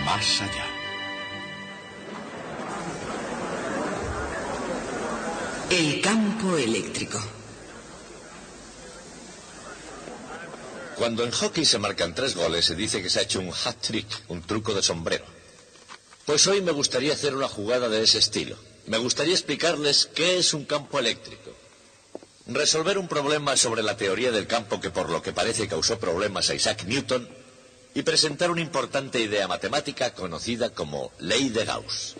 más allá. El campo eléctrico. Cuando en hockey se marcan 3 goles, se dice que se ha hecho un hat-trick, un truco de sombrero. Pues hoy me gustaría hacer una jugada de ese estilo. Me gustaría explicarles qué es un campo eléctrico. Resolver un problema sobre la teoría del campo que por lo que parece causó problemas a Isaac Newton y presentar una importante idea matemática conocida como ley de Gauss.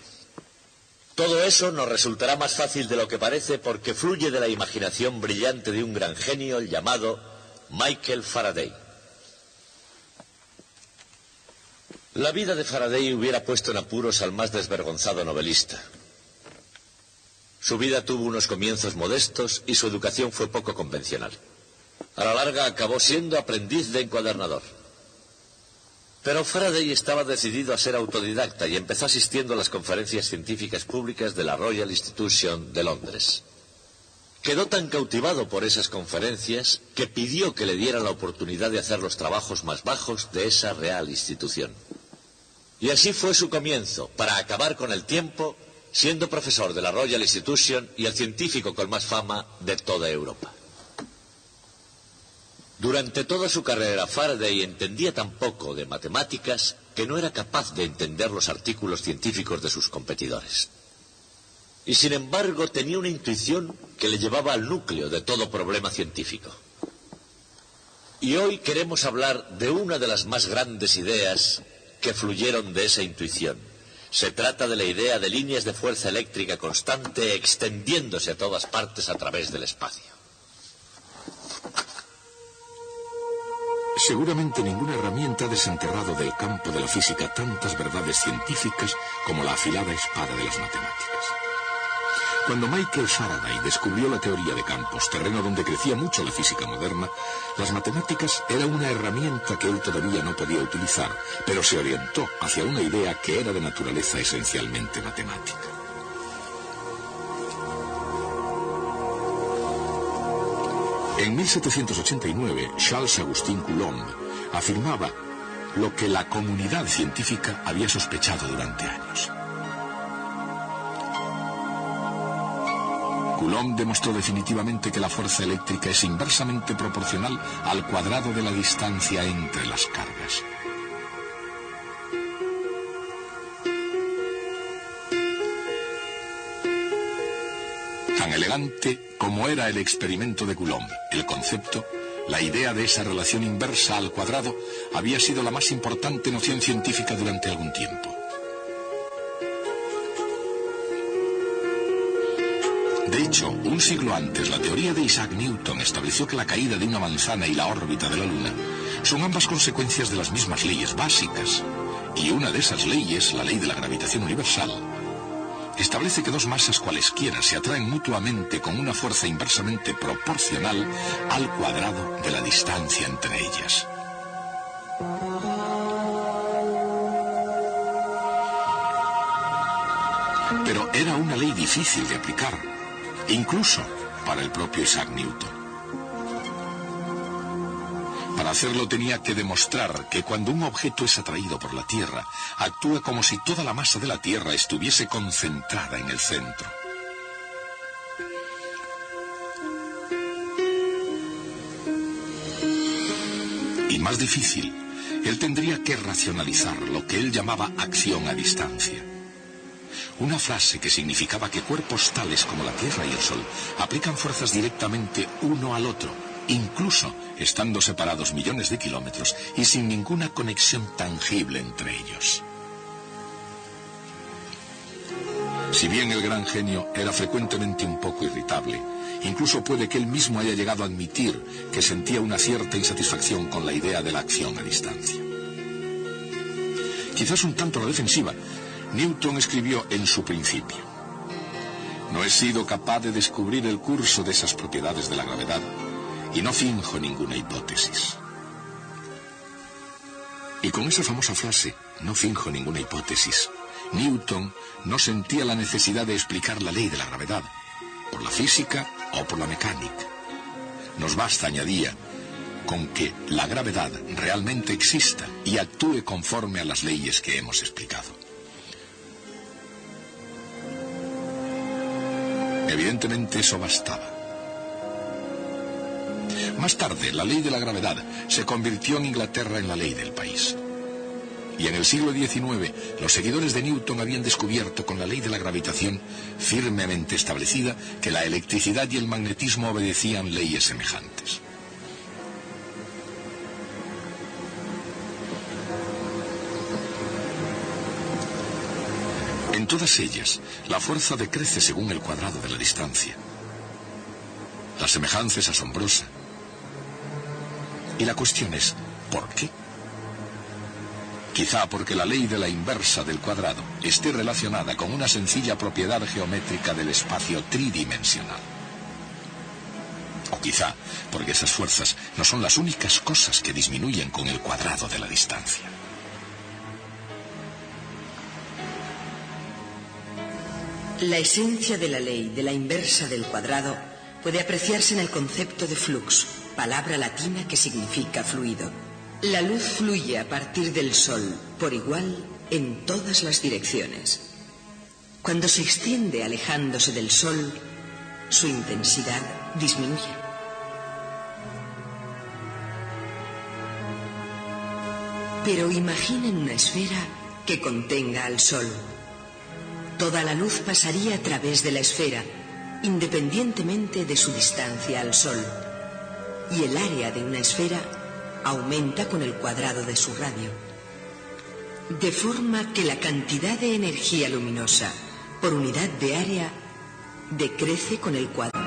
Todo eso nos resultará más fácil de lo que parece porque fluye de la imaginación brillante de un gran genio llamado Michael Faraday. La vida de Faraday hubiera puesto en apuros al más desvergonzado novelista. Su vida tuvo unos comienzos modestos y su educación fue poco convencional. A la larga acabó siendo aprendiz de encuadernador. Pero Faraday estaba decidido a ser autodidacta y empezó asistiendo a las conferencias científicas públicas de la Royal Institution de Londres. Quedó tan cautivado por esas conferencias que pidió que le dieran la oportunidad de hacer los trabajos más bajos de esa real institución. Y así fue su comienzo, para acabar con el tiempo, siendo profesor de la Royal Institution y el científico con más fama de toda Europa. Durante toda su carrera, Faraday entendía tan poco de matemáticas que no era capaz de entender los artículos científicos de sus competidores. Y sin embargo tenía una intuición que le llevaba al núcleo de todo problema científico. Y hoy queremos hablar de una de las más grandes ideas que fluyeron de esa intuición. Se trata de la idea de líneas de fuerza eléctrica constante extendiéndose a todas partes a través del espacio. Seguramente ninguna herramienta ha desenterrado del campo de la física tantas verdades científicas como la afilada espada de las matemáticas. Cuando Michael Faraday descubrió la teoría de campos, terreno donde crecía mucho la física moderna, las matemáticas era una herramienta que él todavía no podía utilizar, pero se orientó hacia una idea que era de naturaleza esencialmente matemática. En 1789, Charles-Augustin Coulomb afirmaba lo que la comunidad científica había sospechado durante años. Coulomb demostró definitivamente que la fuerza eléctrica es inversamente proporcional al cuadrado de la distancia entre las cargas. Tan elegante como era el experimento de Coulomb, el concepto, la idea de esa relación inversa al cuadrado, había sido la más importante noción científica durante algún tiempo. De hecho, un siglo antes, la teoría de Isaac Newton estableció que la caída de una manzana y la órbita de la Luna son ambas consecuencias de las mismas leyes básicas. Y una de esas leyes, la ley de la gravitación universal, establece que dos masas cualesquiera se atraen mutuamente con una fuerza inversamente proporcional al cuadrado de la distancia entre ellas. Pero era una ley difícil de aplicar, incluso para el propio Isaac Newton. Para hacerlo tenía que demostrar que cuando un objeto es atraído por la Tierra, actúa como si toda la masa de la Tierra estuviese concentrada en el centro. Y más difícil, él tendría que racionalizar lo que él llamaba acción a distancia. Una frase que significaba que cuerpos tales como la Tierra y el Sol aplican fuerzas directamente uno al otro, incluso estando separados millones de kilómetros y sin ninguna conexión tangible entre ellos. Si bien el gran genio era frecuentemente un poco irritable, incluso puede que él mismo haya llegado a admitir que sentía una cierta insatisfacción con la idea de la acción a distancia. Quizás un tanto a la defensiva, Newton escribió en su Principio: no he sido capaz de descubrir el curso de esas propiedades de la gravedad y no finjo ninguna hipótesis. Y con esa famosa frase, no finjo ninguna hipótesis, Newton no sentía la necesidad de explicar la ley de la gravedad, por la física o por la mecánica. Nos basta, añadía, con que la gravedad realmente exista y actúe conforme a las leyes que hemos explicado. Evidentemente eso bastaba. Más tarde, la ley de la gravedad se convirtió en Inglaterra en la ley del país. Y en el siglo XIX, los seguidores de Newton habían descubierto con la ley de la gravitación firmemente establecida que la electricidad y el magnetismo obedecían leyes semejantes. En todas ellas, la fuerza decrece según el cuadrado de la distancia. La semejanza es asombrosa. Y la cuestión es, ¿por qué? Quizá porque la ley de la inversa del cuadrado esté relacionada con una sencilla propiedad geométrica del espacio tridimensional. O quizá porque esas fuerzas no son las únicas cosas que disminuyen con el cuadrado de la distancia. La esencia de la ley de la inversa del cuadrado puede apreciarse en el concepto de flux, palabra latina que significa fluido. La luz fluye a partir del Sol por igual en todas las direcciones. Cuando se extiende alejándose del Sol, su intensidad disminuye. Pero imaginen una esfera que contenga al Sol. Toda la luz pasaría a través de la esfera, independientemente de su distancia al Sol. Y el área de una esfera aumenta con el cuadrado de su radio. De forma que la cantidad de energía luminosa por unidad de área decrece con el cuadrado.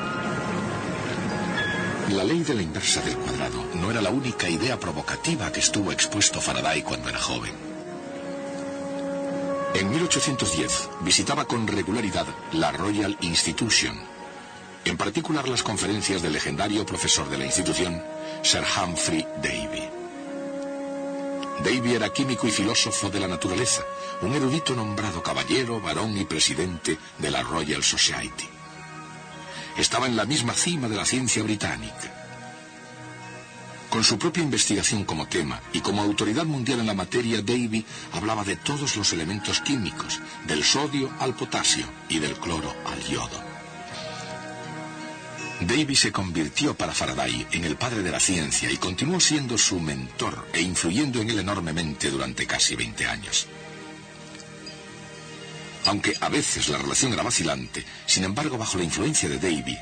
La ley de la inversa del cuadrado no era la única idea provocativa que estuvo expuesto Faraday cuando era joven. En 1810 visitaba con regularidad la Royal Institution, en particular las conferencias del legendario profesor de la institución, Sir Humphrey Davy. Davy era químico y filósofo de la naturaleza, un erudito nombrado caballero, barón y presidente de la Royal Society. Estaba en la misma cima de la ciencia británica. Con su propia investigación como tema y como autoridad mundial en la materia, Davy hablaba de todos los elementos químicos, del sodio al potasio y del cloro al yodo. Davy se convirtió para Faraday en el padre de la ciencia y continuó siendo su mentor e influyendo en él enormemente durante casi 20 años. Aunque a veces la relación era vacilante, sin embargo, bajo la influencia de Davy,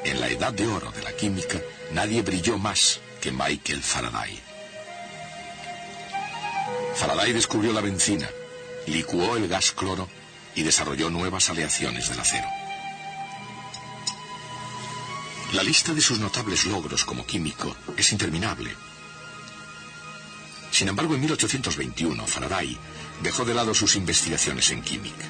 en la edad de oro de la química, nadie brilló más que Michael Faraday. Faraday descubrió la benzina, licuó el gas cloro y desarrolló nuevas aleaciones del acero. La lista de sus notables logros como químico es interminable. Sin embargo, en 1821, Faraday dejó de lado sus investigaciones en química.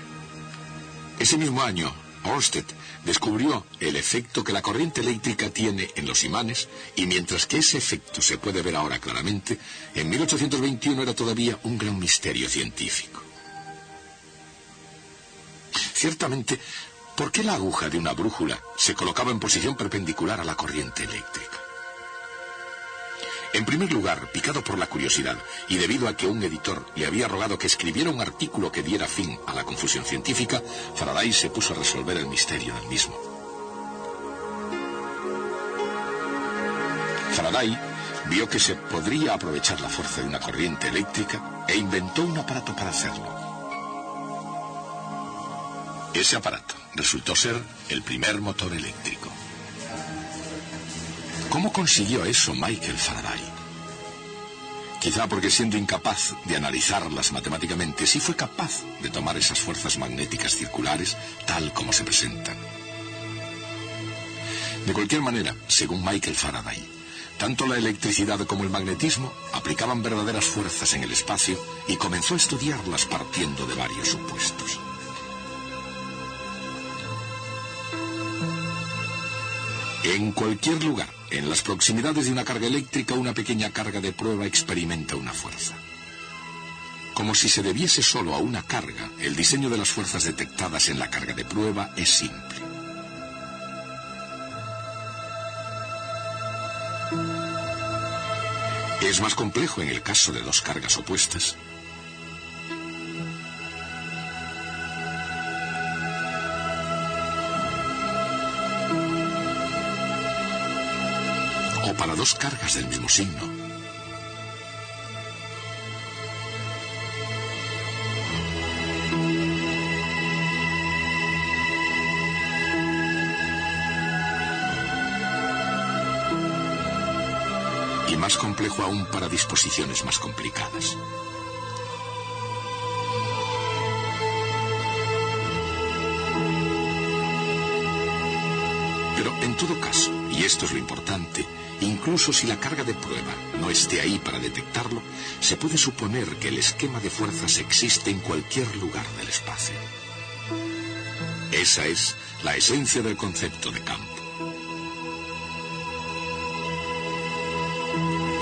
Ese mismo año, Ørsted descubrió el efecto que la corriente eléctrica tiene en los imanes, y mientras que ese efecto se puede ver ahora claramente, en 1821 era todavía un gran misterio científico. Ciertamente, ¿por qué la aguja de una brújula se colocaba en posición perpendicular a la corriente eléctrica? En primer lugar, picado por la curiosidad, y debido a que un editor le había rogado que escribiera un artículo que diera fin a la confusión científica, Faraday se puso a resolver el misterio del mismo. Faraday vio que se podría aprovechar la fuerza de una corriente eléctrica e inventó un aparato para hacerlo. Ese aparato resultó ser el primer motor eléctrico. ¿Cómo consiguió eso Michael Faraday? Quizá porque, siendo incapaz de analizarlas matemáticamente, sí fue capaz de tomar esas fuerzas magnéticas circulares tal como se presentan. De cualquier manera, según Michael Faraday, tanto la electricidad como el magnetismo aplicaban verdaderas fuerzas en el espacio y comenzó a estudiarlas partiendo de varios supuestos. En cualquier lugar, en las proximidades de una carga eléctrica, una pequeña carga de prueba experimenta una fuerza. Como si se debiese solo a una carga, el diseño de las fuerzas detectadas en la carga de prueba es simple. es más complejo en el caso de dos cargas opuestas. O para dos cargas del mismo signo. Y más complejo aún para disposiciones más complicadas. Pero en todo caso, y esto es lo importante, incluso si la carga de prueba no esté ahí para detectarlo, se puede suponer que el esquema de fuerzas existe en cualquier lugar del espacio. Esa es la esencia del concepto de campo.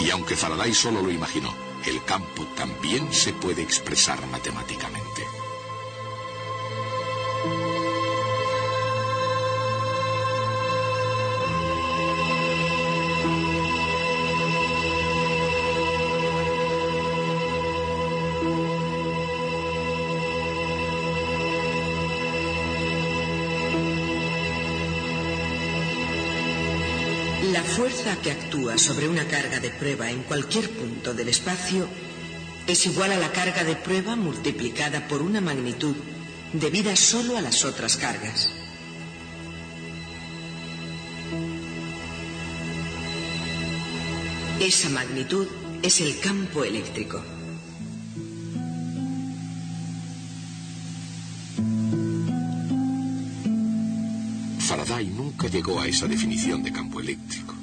Y aunque Faraday solo lo imaginó, el campo también se puede expresar matemáticamente. La fuerza que actúa sobre una carga de prueba en cualquier punto del espacio es igual a la carga de prueba multiplicada por una magnitud debida solo a las otras cargas. Esa magnitud es el campo eléctrico. Faraday nunca llegó a esa definición de campo eléctrico.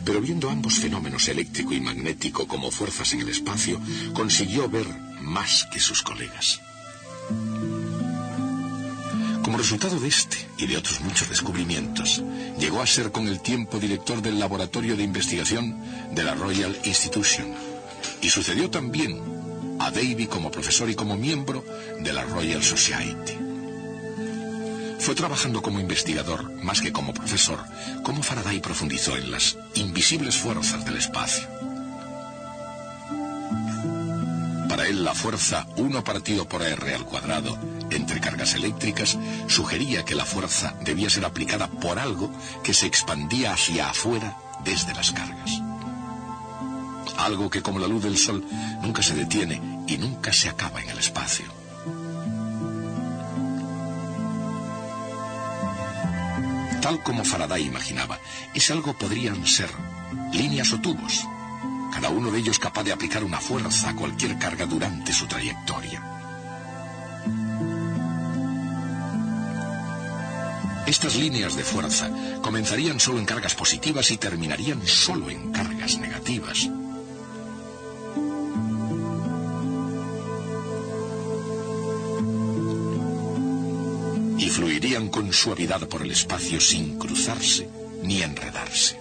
Pero viendo ambos fenómenos eléctrico y magnético como fuerzas en el espacio, consiguió ver más que sus colegas. Como resultado de este y de otros muchos descubrimientos, llegó a ser con el tiempo director del laboratorio de investigación de la Royal Institution, y sucedió también a Davy como profesor y como miembro de la Royal Society. Fue trabajando como investigador, más que como profesor, como Faraday profundizó en las invisibles fuerzas del espacio. Para él, la fuerza 1 partido por r² entre cargas eléctricas sugería que la fuerza debía ser aplicada por algo que se expandía hacia afuera desde las cargas. Algo que, como la luz del sol, nunca se detiene y nunca se acaba en el espacio. Tal como Faraday imaginaba, ese algo podrían ser líneas o tubos, cada uno de ellos capaz de aplicar una fuerza a cualquier carga durante su trayectoria. Estas líneas de fuerza comenzarían solo en cargas positivas y terminarían solo en cargas negativas. Y fluirían con suavidad por el espacio sin cruzarse ni enredarse.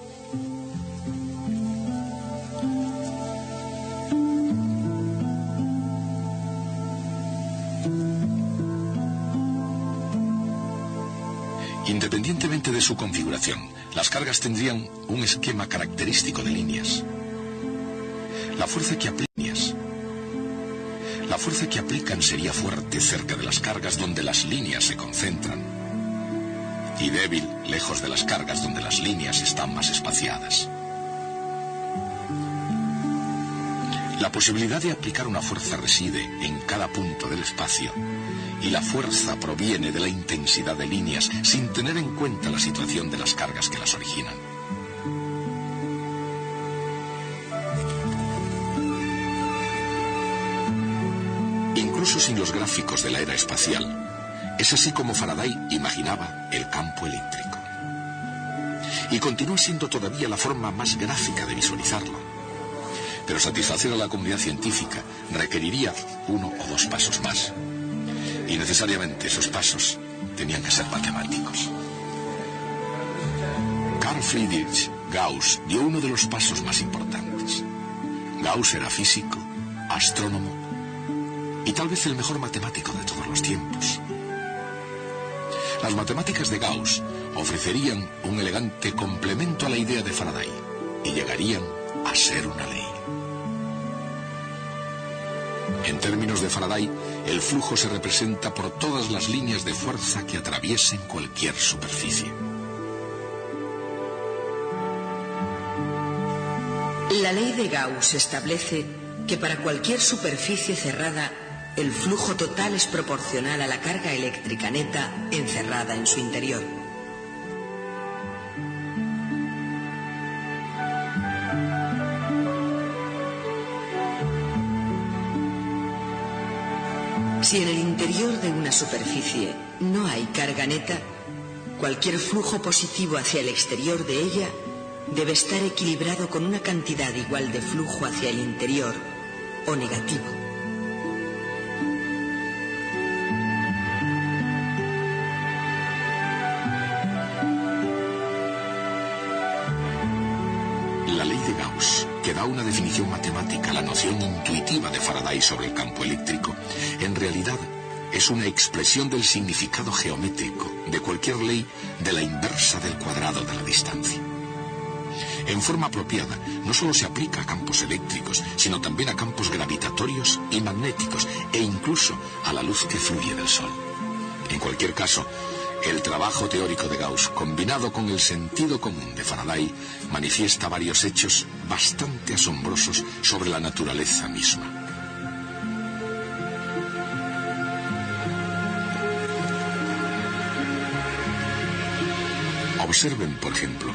Independientemente de su configuración, las cargas tendrían un esquema característico de líneas. La fuerza que aplican sería fuerte cerca de las cargas donde las líneas se concentran, y débil lejos de las cargas donde las líneas están más espaciadas. La posibilidad de aplicar una fuerza reside en cada punto del espacio, y la fuerza proviene de la intensidad de líneas sin tener en cuenta la situación de las cargas que las originan. Incluso sin los gráficos de la era espacial, es así como Faraday imaginaba el campo eléctrico. Y continúa siendo todavía la forma más gráfica de visualizarlo. Pero satisfacer a la comunidad científica requeriría 1 o 2 pasos más. Y necesariamente esos pasos tenían que ser matemáticos. Carl Friedrich Gauss dio uno de los pasos más importantes. Gauss era físico, astrónomo y tal vez el mejor matemático de todos los tiempos. Las matemáticas de Gauss ofrecerían un elegante complemento a la idea de Faraday y llegarían a ser una ley. En términos de Faraday, el flujo se representa por todas las líneas de fuerza que atraviesen cualquier superficie. La ley de Gauss establece que para cualquier superficie cerrada, el flujo total es proporcional a la carga eléctrica neta encerrada en su interior. Si en el interior de una superficie no hay carga neta, cualquier flujo positivo hacia el exterior de ella debe estar equilibrado con una cantidad igual de flujo hacia el interior o negativo. La ley de Gauss, que da una definición matemática a la noción intuitiva de Faraday sobre el campo eléctrico, en realidad es una expresión del significado geométrico de cualquier ley de la inversa del cuadrado de la distancia. En forma apropiada, no solo se aplica a campos eléctricos, sino también a campos gravitatorios y magnéticos, e incluso a la luz que fluye del Sol. En cualquier caso, el trabajo teórico de Gauss, combinado con el sentido común de Faraday, manifiesta varios hechos bastante asombrosos sobre la naturaleza misma. Observen, por ejemplo,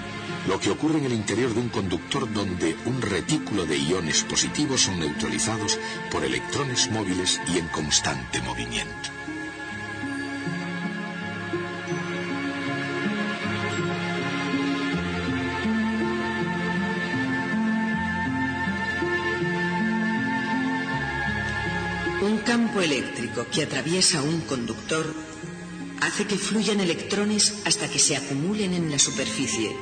lo que ocurre en el interior de un conductor donde un retículo de iones positivos son neutralizados por electrones móviles y en constante movimiento. Un campo eléctrico que atraviesa un conductor hace que fluyan electrones hasta que se acumulen en la superficie,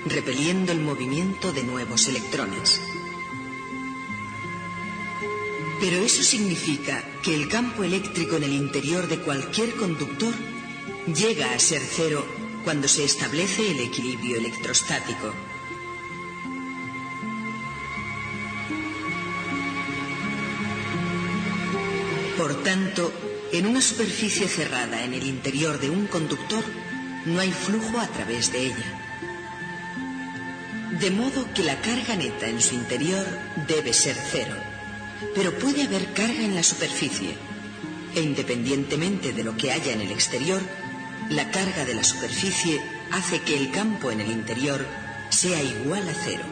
repeliendo el movimiento de nuevos electrones. Pero eso significa que el campo eléctrico en el interior de cualquier conductor llega a ser cero cuando se establece el equilibrio electrostático. Por tanto, en una superficie cerrada en el interior de un conductor, no hay flujo a través de ella. De modo que la carga neta en su interior debe ser cero. Pero puede haber carga en la superficie, e independientemente de lo que haya en el exterior, la carga de la superficie hace que el campo en el interior sea igual a cero.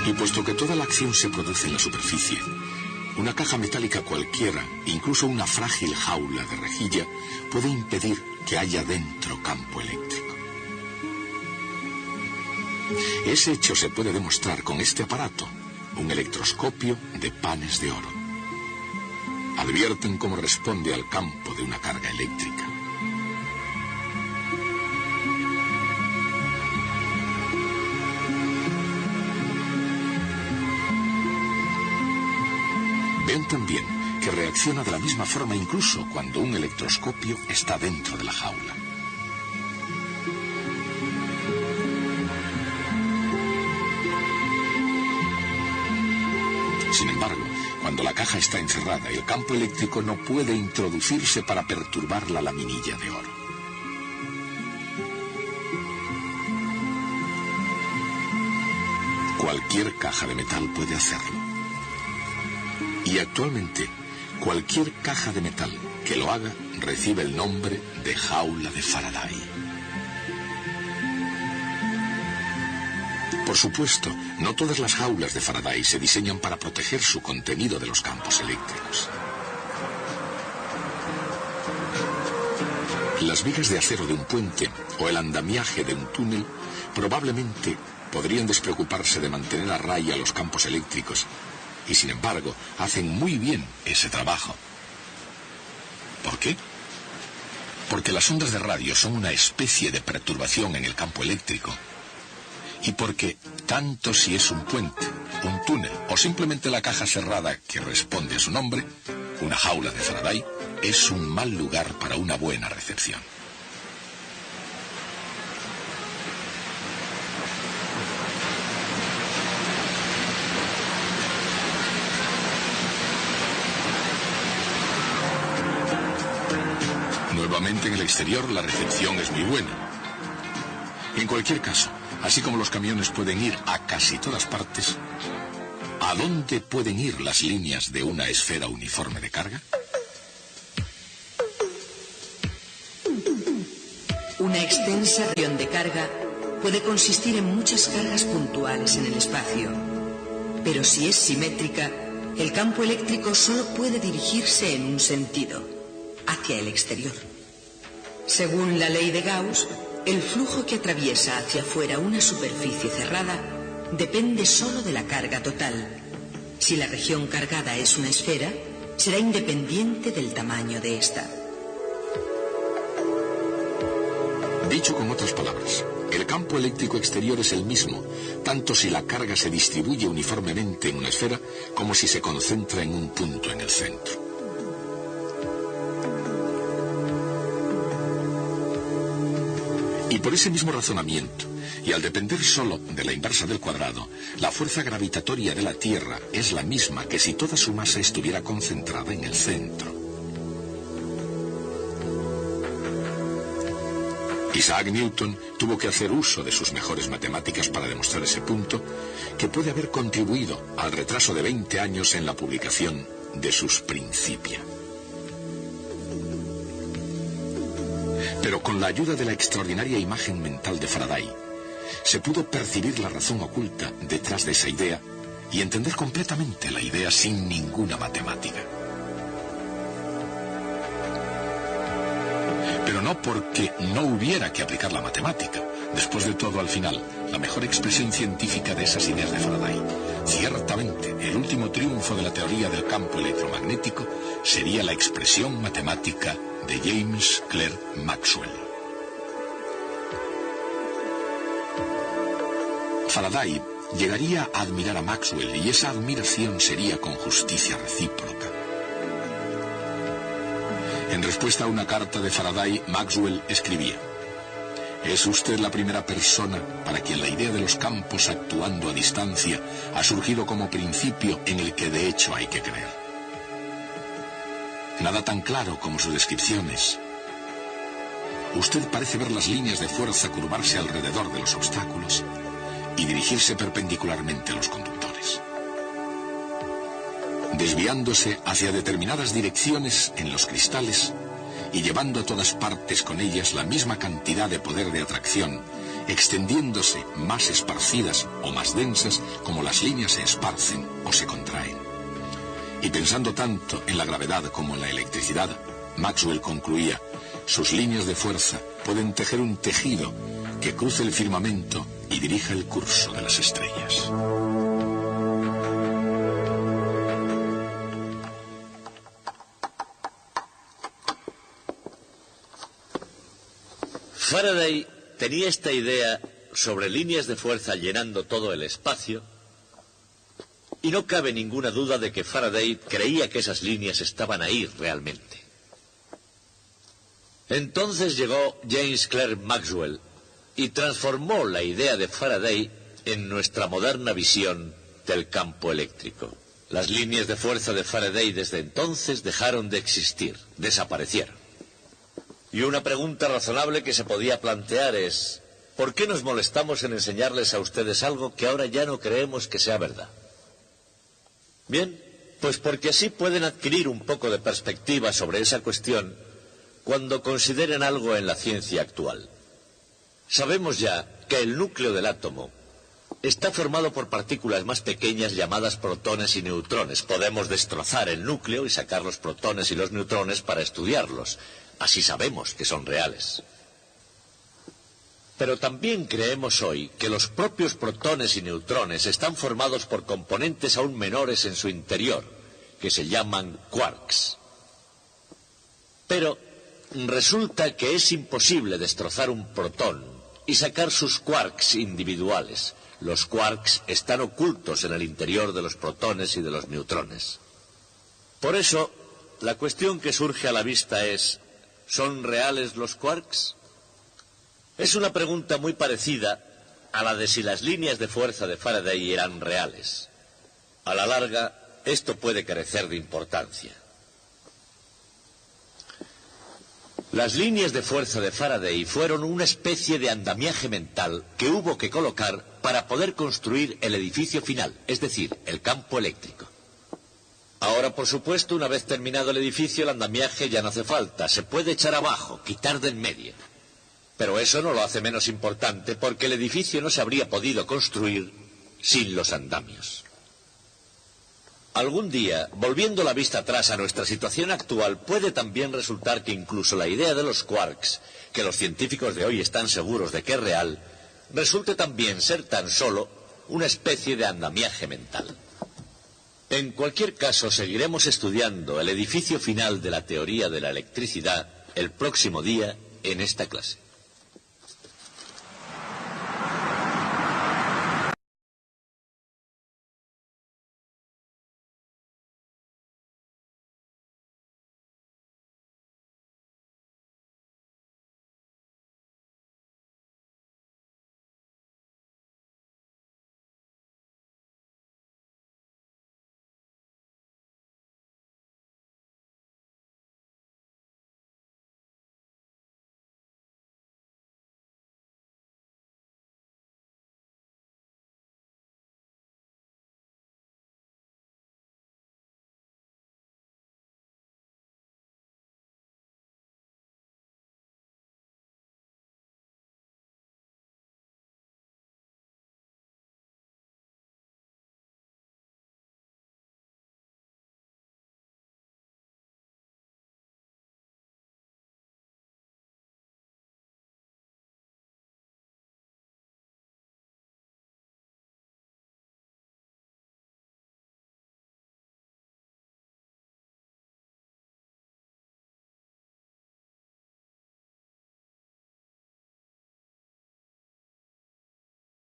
Y puesto que toda la acción se produce en la superficie, una caja metálica cualquiera, incluso una frágil jaula de rejilla, puede impedir que haya dentro campo eléctrico. Ese hecho se puede demostrar con este aparato, un electroscopio de panes de oro. Advierten cómo responde al campo de una carga eléctrica. Ven también que reacciona de la misma forma incluso cuando un electroscopio está dentro de la jaula. Sin embargo, cuando la caja está encerrada, el campo eléctrico no puede introducirse para perturbar la laminilla de oro. Cualquier caja de metal puede hacerlo. Y actualmente, cualquier caja de metal que lo haga recibe el nombre de jaula de Faraday. Por supuesto, no todas las jaulas de Faraday se diseñan para proteger su contenido de los campos eléctricos. Las vigas de acero de un puente o el andamiaje de un túnel probablemente podrían despreocuparse de mantener a raya los campos eléctricos, y sin embargo hacen muy bien ese trabajo. ¿Por qué? Porque las ondas de radio son una especie de perturbación en el campo eléctrico, y porque tanto si es un puente un túnel o simplemente la caja cerrada que responde a su nombre, una jaula de Faraday, es un mal lugar para una buena recepción. Nuevamente en el exterior la recepción es muy buena. En cualquier caso, así como los camiones pueden ir a casi todas partes, ¿a dónde pueden ir las líneas de una esfera uniforme de carga? Una extensa región de carga puede consistir en muchas cargas puntuales en el espacio, pero si es simétrica, el campo eléctrico solo puede dirigirse en un sentido, hacia el exterior. Según la ley de Gauss, el flujo que atraviesa hacia afuera una superficie cerrada depende solo de la carga total. Si la región cargada es una esfera, será independiente del tamaño de esta. Dicho con otras palabras, el campo eléctrico exterior es el mismo, tanto si la carga se distribuye uniformemente en una esfera como si se concentra en un punto en el centro. Y por ese mismo razonamiento, y al depender solo de la inversa del cuadrado, la fuerza gravitatoria de la Tierra es la misma que si toda su masa estuviera concentrada en el centro. Isaac Newton tuvo que hacer uso de sus mejores matemáticas para demostrar ese punto, que puede haber contribuido al retraso de 20 años en la publicación de sus Principia. Pero con la ayuda de la extraordinaria imagen mental de Faraday, se pudo percibir la razón oculta detrás de esa idea y entender completamente la idea sin ninguna matemática. Pero no porque no hubiera que aplicar la matemática. Después de todo, al final, la mejor expresión científica de esas ideas de Faraday, ciertamente el último triunfo de la teoría del campo electromagnético, sería la expresión matemática de James Clerk Maxwell. Faraday llegaría a admirar a Maxwell y esa admiración sería con justicia recíproca. En respuesta a una carta de Faraday, Maxwell escribía: «Es usted la primera persona para quien la idea de los campos actuando a distancia ha surgido como principio en el que de hecho hay que creer. Nada tan claro como sus descripciones. Usted parece ver las líneas de fuerza curvarse alrededor de los obstáculos y dirigirse perpendicularmente a los conductores, desviándose hacia determinadas direcciones en los cristales y llevando a todas partes con ellas la misma cantidad de poder de atracción, extendiéndose más esparcidas o más densas como las líneas se esparcen o se contraen. Y pensando tanto en la gravedad como en la electricidad, Maxwell concluía: sus líneas de fuerza pueden tejer un tejido que cruce el firmamento y dirija el curso de las estrellas». Faraday tenía esta idea sobre líneas de fuerza llenando todo el espacio, y no cabe ninguna duda de que Faraday creía que esas líneas estaban ahí realmente. Entonces llegó James Clerk Maxwell y transformó la idea de Faraday en nuestra moderna visión del campo eléctrico. Las líneas de fuerza de Faraday desde entonces dejaron de existir, desaparecieron. Y una pregunta razonable que se podía plantear es: ¿por qué nos molestamos en enseñarles a ustedes algo que ahora ya no creemos que sea verdad? Bien, pues porque así pueden adquirir un poco de perspectiva sobre esa cuestión cuando consideren algo en la ciencia actual. Sabemos ya que el núcleo del átomo está formado por partículas más pequeñas llamadas protones y neutrones. Podemos destrozar el núcleo y sacar los protones y los neutrones para estudiarlos. Así sabemos que son reales. Pero también creemos hoy que los propios protones y neutrones están formados por componentes aún menores en su interior, que se llaman quarks. Pero resulta que es imposible destrozar un protón y sacar sus quarks individuales, Los quarks están ocultos en el interior de los protones y de los neutrones. Por eso, la cuestión que surge a la vista es, ¿son reales los quarks? Es una pregunta muy parecida a la de si las líneas de fuerza de Faraday eran reales. A la larga, esto puede carecer de importancia. Las líneas de fuerza de Faraday fueron una especie de andamiaje mental que hubo que colocar para poder construir el edificio final, es decir, el campo eléctrico. Ahora, por supuesto, una vez terminado el edificio, el andamiaje ya no hace falta, se puede echar abajo, quitar de en medio. Pero eso no lo hace menos importante porque el edificio no se habría podido construir sin los andamios. Algún día, volviendo la vista atrás a nuestra situación actual, puede también resultar que incluso la idea de los quarks, que los científicos de hoy están seguros de que es real, resulte también ser tan solo una especie de andamiaje mental. En cualquier caso, seguiremos estudiando el edificio final de la teoría de la electricidad el próximo día en esta clase.